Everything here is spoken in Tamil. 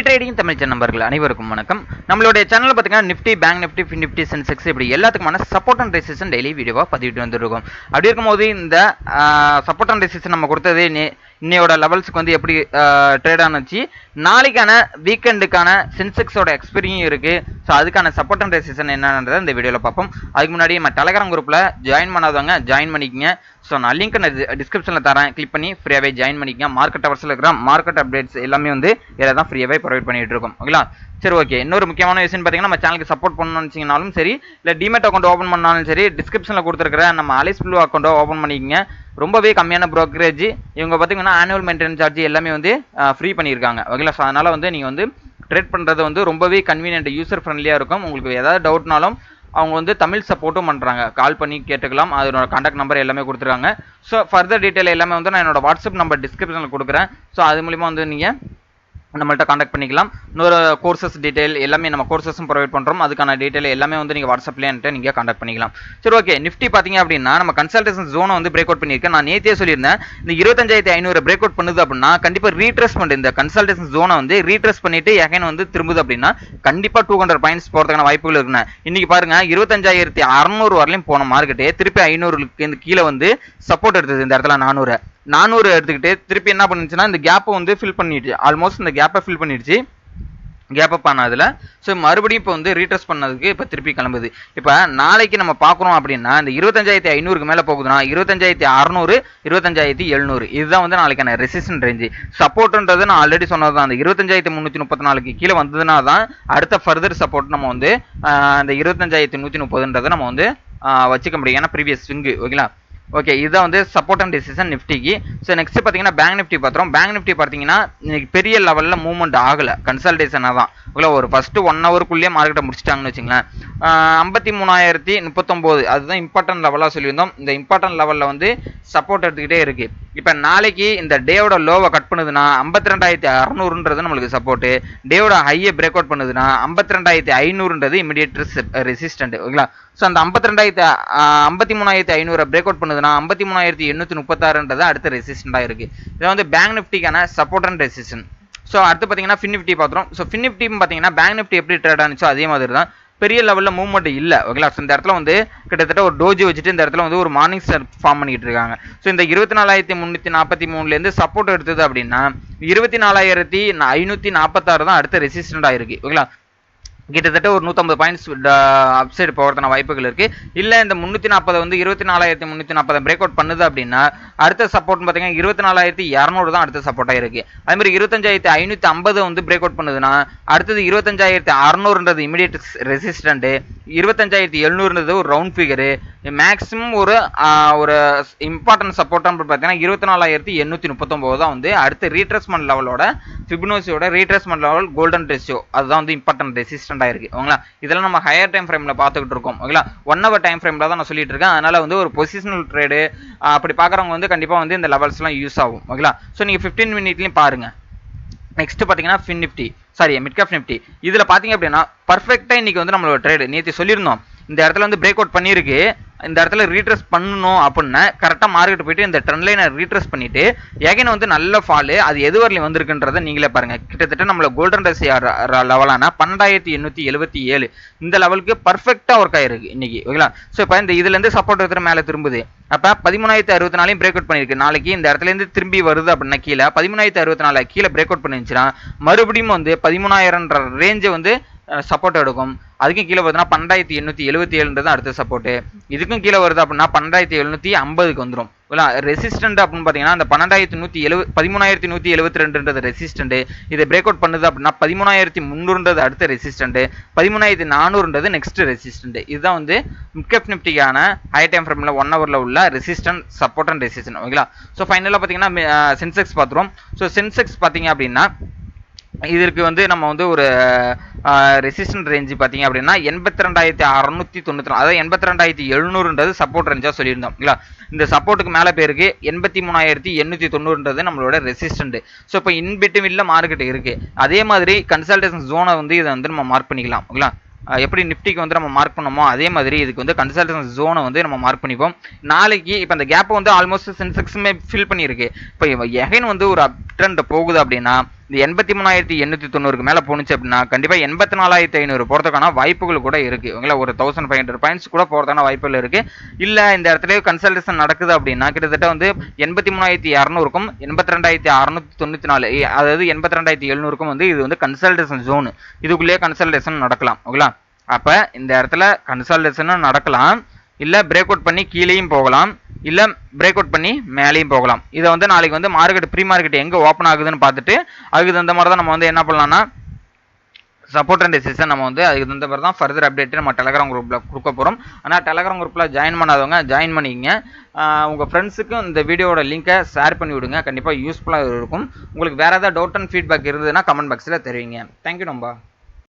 ட்ரேடிங் தமிழ் சேனல் நண்பர்கள் அனைவருக்கும் வணக்கம். நம்மளுடைய சேனல்ல பாத்தீங்கன்னா Nifty, bank Nifty, fin Nifty, Sensex இப்படி எல்லாத்துக்குமான சப்போர்ட் அண்ட் ரெசிஸ்டன்ஸ் டெய்லி வீடியோவா பதிவிட்டு வந்துருக்கோம். அப்படி இருக்கும்போது இந்த சப்போர்ட் அண்ட் ரெசிஸ்டன்ஸ் நம்ம கொடுத்தது இன்னையோட லெவல்ஸ்க்கு வந்து எப்படி ட்ரேட் ஆனச்சு, நாளைக்கான வீக்கெண்டுக்கான சென்செக்ஸோட எக்ஸ்பீரியும் இருக்கு. ஸோ அதுக்கான சப்போர்ட் அண்ட் ரெசிஸ்டன்ஸ் என்னன்றதை இந்த வீடியோவில் பார்ப்போம். அதுக்கு முன்னாடி நம்ம டெலகிராம் குரூப்பில் ஜாயின் பண்ணாதவங்க ஜாயின் பண்ணிக்கங்க. ஸோ நான் லிங்க் டிஸ்கிரிப்ஷனில் தரேன், கிளிக் பண்ணி ஃப்ரீயாகவே ஜாயின் பண்ணிக்கங்க. மார்க்கெட் அவர்ஸில் இருக்கிற மார்க்கெட் அப்டேட்ஸ் எல்லாமே வந்து இதில் தான் ஃப்ரீயாகவே ப்ரொவைட் பண்ணிட்டு இருக்கோம். ஓகேங்களா, சரி ஓகே. இன்னொரு முக்கியமான விஷயம் பார்த்தீங்கன்னா, நம்ம சேனலுக்கு சப்போர்ட் பண்ணணும்னு வச்சிங்கனாலும் சரி, இல்லை டிமெட் அக்கௌண்ட் ஓப்பன் பண்ணாலும் சரி, டிஸ்கிரிப்ஷனில் கொடுத்துருக்கிற நம்ம அலைஸ் ப்ளூ அக்கௌண்ட்டை ஓப்பன் பண்ணிக்கங்க. ரொம்பவே கம்மியான ப்ரோக்கரேஜ். இவங்க பார்த்தீங்கன்னா ஆனுவல் மெயின்டெனன்ஸ் சார்ஜ் எல்லாமே வந்து ஃப்ரீ பண்ணியிருக்காங்க. ஓகேங்களா, ஸோ அதனால் வந்து நீங்கள் வந்து ட்ரேட் பண்ணுறது வந்து ரொம்பவே கன்வீனியன்ட், யூசர் ஃப்ரெண்ட்லியாக இருக்கும். உங்களுக்கு ஏதாவது டவுட்னாலும் அவங்க வந்து தமிழ் சப்போர்ட்டும் பண்ணுறாங்க, கால் பண்ணி கேட்டுக்கலாம். அதனோட கான்டாக்ட் நம்பர் எல்லாமே கொடுத்துருக்காங்க. ஸோ ஃபர்தர் டீட்டெயில் எல்லாமே வந்து நான் என்னோட வாட்ஸ்அப் நம்பர் டிஸ்கிரிப்ஷனில் கொடுக்குறேன். ஸோ அது மூலிமா வந்து நீங்கள் நம்மள்ட்ட காண்டாக்ட் பண்ணிக்கலாம். இன்னொரு கோர்சஸ் டீட்டெயில் எல்லாமே நம்ம கோர்சஸும் ப்ரொவைட் பண்ணுறோம். அதுக்கான டீட்டெயில் எல்லாமே வந்து நீங்கள் வாட்ஸ்அப்லேயே நீங்கள் காண்டாக்ட் பண்ணிக்கலாம். சரி ஓகே. நிஃப்டி பார்த்தீங்க அப்படின்னா நம்ம கன்சல்டேஷன் ஜோனை வந்து பிரேக் அவுட் பண்ணியிருக்கேன். நான் நேற்றே சொல்லியிருந்தேன், இந்த 25,500 பிரேக் அவுட் பண்ணுது அப்படின்னா கண்டிப்பாக ரீட்ரெஸ் பண்ணுது. இந்த கன்சல்டேஷன் ஜோனை வந்து ரீட்ரெஸ் பண்ணிட்டு எகைன் வந்து திரும்புது அப்படின்னா கண்டிப்பாக 200 பாயிண்ட்ஸ் போகிறதுக்கான வாய்ப்புகள் இருக்குண்ணே. இன்னைக்கு பாருங்க 25,600 வரலையும் போன மார்க்கெட்டே திருப்பி 500க்கு கீழே வந்து சப்போர்ட் எடுத்தது. இந்த இடத்துல 400 எடுத்துக்கிட்டு திருப்பி என்ன பண்ணுச்சுன்னா இந்த கேப்பை வந்து ஃபில் பண்ணிடுச்சு. ஆல்மோஸ்ட் இந்த கேப்பை ஃபில் பண்ணிடுச்சு, கேப் அப் ஆனதுல. ஸோ மறுபடியும் இப்போ வந்து ரீட்ரெஸ் பண்ணதுக்கு இப்போ திருப்பி கிளம்புது. இப்போ நாளைக்கு நம்ம பார்க்குறோம் அப்படின்னா இந்த 25,500க்கு மேலே போகுதுன்னா 25,600, 25,700 இதுதான் வந்து நாளைக்கான ரெசிஸ்டன்ட் ரேஞ்சு. சப்போர்ட்ன்றது நான் ஆல்ரெடி சொன்னது தான், அந்த 25,334க்கு கீழே வந்ததுனா தான் அடுத்த ஃபர்தர் சப்போர்ட் நம்ம வந்து அந்த 25,130ன்றதை நம்ம வந்து வச்சுக்க முடியும். ஏன்னா ப்ரீவியஸ் ஸ்விங்கு. ஓகேங்களா, ஓகே. இதுதான் வந்து சப்போர்ட் அண்ட் ரெசிஸ்டன்ஸ் நிஃப்டிக்கு. ஸோ நெக்ஸ்ட் பார்த்தீங்கன்னா பேங்க் நிஃப்டி பார்த்துறோம். பேங்க் நிஃப்டி பார்த்தீங்கன்னா இன்னைக்கு பெரிய லெவலில் மூவ்மெண்ட் ஆகலை, கன்சல்டேஷனாக தான். ஓகே, ஒரு ஃபஸ்ட்டு 1 ஹவருக்குள்ளேயே மார்க்கெட்டை முடிச்சிட்டாங்கன்னு வச்சுங்களேன். 53,019 அதுதான் இம்பார்ட்டன்ட் லெவலாக சொல்லியிருந்தோம். இந்த இம்பார்ட்டன்ட் லெவலில் வந்து சப்போர்ட் எடுத்துக்கிட்டே இருக்கு. இப்போ நாளைக்கு இந்த டேவோட லோவை கட் பண்ணுதுன்னா 52,600ன்றது நம்மளுக்கு சப்போர்ட்டு. டேவோட ஹையை பிரேக் அவுட் பண்ணுதுன்னா 52,500ன்றது இமிடியேட் ரெசிஸ்டன்ட். ஓகேங்களா, ஸோ அந்த 53,500 பிரேக் அவுட் பண்ணுதுன்னா 53,836ன்றது அடுத்த ரெசிஸ்டண்டாக இருக்கு. இது வந்து பேங்க் நிஃப்டிக்கான சப்போர்ட் அண்ட் ரெசிஸ்டன்ட். ஸோ அடுத்து பார்த்தீங்கன்னா ஃபின் நிஃப்டி பார்த்துறோம். ஸோ ஃபின் நிஃப்டி பார்த்தீங்கன்னா பேங்க் நிஃப்டி எப்படி ட்ரேட் ஆனிச்சோ அதே மாதிரி தான், பெரிய லெவலில் மூவ்மெண்ட் இல்லை. ஓகேங்களா, ஸோ இந்த இடத்துல வந்து கிட்டத்தட்ட ஒரு டோஜி வச்சுட்டு இந்த இடத்துல வந்து ஒரு மார்னிங் ஸ்டார் ஃபார்ம் பண்ணிட்டு இருக்காங்க. ஸோ இந்த 24,343லேருந்து சப்போர்ட் எடுத்தது அப்படின்னா 24,546 தான் அடுத்த ரெசிஸ்டண்டாக இருக்கு. ஓகேங்களா, கிட்டத்தட்ட ஒரு 150 பாயிண்ட்ஸ் அப்சைடு போகிறதுன வாய்ப்புகள் இருக்கு. இல்லை இந்த 340 வந்து 24,340 பிரேக் அவுட் பண்ணுது அப்படின்னா அடுத்த சப்போர்ட் பார்த்தீங்கன்னா 24,200 தான் அடுத்த சப்போர்ட்டாக இருக்கு. அதே மாதிரி 25,550 வந்து பிரேக் அவுட் பண்ணுதுன்னா அடுத்தது 25,600ன்றது இமிடியேட் ரெசிஸ்டன்ட். 25,700ன்றது ஒரு ரவுண்ட் ஃபிகரு. மேக்ஸிமம் ஒரு இம்பார்ட்டன்ட் சப்போர்ட்டாக பார்த்தீங்கன்னா 24,839 தான் வந்து அடுத்த ரீட்ரெஸ்மெண்ட் லெவலோட ஃபிபனோசியோட ரீட்ரெஸ்மெண்ட் லெவல் கோல்டன் ரேஷியோ. அதுதான் வந்து இம்பார்ட்டன்ட் ரெசிஸ்டன்ட் ஆயிருக்கு. ஓகேங்களா, இதெல்லாம் நம்ம ஹையர் டைம் ஃப்ரேம்ல பார்த்துக்கிட்டு இருக்கோம். ஓகேங்களா, 1 ஹவர் டைம் ஃப்ரேம்ல தான் நான் சொல்லிட்டு இருக்கேன். அதனால வந்து ஒரு பொசிஷனல் ட்ரேடு அப்படி பார்க்குறவங்க வந்து கண்டிப்பாக வந்து இந்த லெவல்ஸ்லாம் யூஸ் ஆகும். ஓகேங்களா, ஸோ நீங்கள் 15 மினிட்லையும் பாருங்க. நெக்ஸ்ட் பார்த்தீங்கன்னா fin Nifty, sorry mid cap Nifty. இதில் பார்த்தீங்க அப்படின்னா பர்ஃபெக்டாக இன்னைக்கு வந்து நம்மளோட ட்ரேடு நேற்று சொல்லியிருந்தோம், இந்த இடத்துல வந்து பிரேக் அவுட் பண்ணியிருக்கு. இந்த இடத்துல ரீட்ரெஸ் பண்ணணும் அப்படின்னா கரெக்டாக மார்க்கெட் போயிட்டு இந்த ட்ரெண்ட் லைனை ரீட்ரெஸ் பண்ணிட்டு எகைன் வந்து நல்ல ஃபாலு. அது எது வரலையும் வந்திருக்குன்றதை நீங்களே பாருங்க. கிட்டத்தட்ட நம்மள கோல்டன் ரேஷியோ லெவலான 12,877 இந்த லெவலுக்கு பர்ஃபெக்டாக ஒர்க் ஆயிருக்கு இன்னைக்கு. ஓகேங்களா, ஸோ இப்போ இந்த இதுலேருந்து சப்போர்ட் எடுத்துகிட்டு மேலே திரும்புது. அப்போ 13,064 பிரேக் அவுட் பண்ணியிருக்கு. நாளைக்கு இந்த இடத்துலேருந்து திரும்பி வருது அப்படின்னா கீழே 13,064 கீழே பிரேக் அவுட் பண்ணிருந்துச்சுன்னா மறுபடியும் வந்து 13,000ன்ற ரேஞ்சை வந்து சப்போர்ட் எடுக்கும். அதுக்கும் கீழே வருதுன்னா 12,877ன்றது அடுத்த சப்போர்ட்டு. இதுக்கும் கீழே வருது அப்படின்னா 12,750க்கு வந்துடும். ரெசிஸ்டன்ட் அப்படின்னு பார்த்தீங்கன்னா அந்த 13,172ன்றது ரெசிஸ்டன்ட். இதை பிரேக் அவுட் பண்ணுது அப்படின்னா 13,300ன்றது அடுத்த ரெசிஸ்டன்ட். 13,400ன்றது next resistant. இதுதான் வந்து மிட் நிஃப்டிக்கான ஹை டைம் ஃப்ரேமில் 1 ஹவரில் உள்ள ரெசிஸ்டன்ட், சப்போர்ட் அண்ட் ரெசிஸ்டன்ட். ஓகேங்களா, ஸோ ஃபைனலாக பார்த்தீங்கன்னா சென்செக்ஸ் பார்த்துருவோம். ஸோ சென்செக்ஸ் பார்த்தீங்க அப்படின்னா இதற்கு வந்து நம்ம வந்து ஒரு ரெசிஸ்டன்ட் ரேஞ்சு பார்த்தீங்க அப்படின்னா 82,694, அதாவது 82,700ன்றது சப்போர்ட் ரேஞ்சாக சொல்லியிருந்தோம். இல்லைங்களா, இந்த சப்போர்ட்டுக்கு மேலே பேருக்கு 83,890ன்றது நம்மளோட ரெசிஸ்டன்ட். ஸோ இப்போ இன்பிட்வீனில் மார்க்கெட் இருக்குது. அதே மாதிரி கன்சல்டேஷன் ஜோனை வந்து இதை வந்து நம்ம மார்க் பண்ணிக்கலாம். ஓகேங்களா, எப்படி நிஃப்டிக்கு வந்து நம்ம மார்க் பண்ணோமோ அதே மாதிரி இதுக்கு வந்து கன்சல்டேஷன் ஜோனை வந்து நம்ம மார்க் பண்ணிப்போம். நாளைக்கு இப்போ அந்த கேப்பை வந்து ஆல்மோஸ்ட் சென்செக்ஸுமே ஃபில் பண்ணியிருக்கு. இப்போ எகைன் வந்து ஒரு அப் ட்ரெண்ட் போகுது அப்படின்னா இந்த 83,890க்கு மேலே போணுச்சு அப்படின்னா கண்டிப்பாக 84,500 போகிறதுக்கான வாய்ப்புகள் கூட இருக்குது. ஓகேங்களா, ஒரு 1500 பாயிண்ட்ஸ் கூட போகிறதுக்கான வாய்ப்புகள் இருக்குது. இல்லை இந்த இடத்துல கன்சல்டேஷன் நடக்குது அப்படின்னா கிட்டத்தட்ட வந்து 83,200க்கும் 82,694, அதாவது 82,700க்கும் வந்து இது வந்து கன்சல்டேஷன் ஜோன், இதுக்குள்ளேயே கன்சல்டேஷன் நடக்கலாம். ஓகேங்களா, அப்போ இந்த இடத்துல கன்சல்டேஷனும் நடக்கலாம், இல்லை பிரேக் அவுட் பண்ணி கீழேயும் போகலாம், இல்லை பிரேக் அவுட் பண்ணி மேலேயும் போகலாம். இதை வந்து நாளைக்கு வந்து மார்க்கெட் ப்ரீ மார்க்கெட் எங்கே ஓப்பன் ஆகுதுன்னு பார்த்துட்டு அதுக்கு தகுந்த மாதிரி தான் நம்ம வந்து என்ன பண்ணலாம்னா சப்போர்ட் அண்ட் ரெசிஸ்டன்ஸ் நம்ம வந்து அதுக்கு தகுந்த மாதிரி தான் ஃபர்தர் அப்டேட் நம்ம டெலகிராம் குரூப்பில் கொடுக்க போகிறோம். ஆனால் டெலகிராம் குரூப்பில் ஜாயின் பண்ணாதவங்க ஜாயின் பண்ணிக்கங்க. உங்கள் ஃப்ரெண்ட்ஸுக்கும் இந்த வீடியோட லிங்கை ஷேர் பண்ணி விடுங்க, கண்டிப்பாக யூஸ்ஃபுல்லாக இருக்கும். உங்களுக்கு வேறு ஏதாவது டவுட் அண்ட் ஃபீட்பேக் இருந்ததுன்னா கமெண்ட் பாக்ஸில் தெரிவிங்க. தேங்க்யூ நம்பா.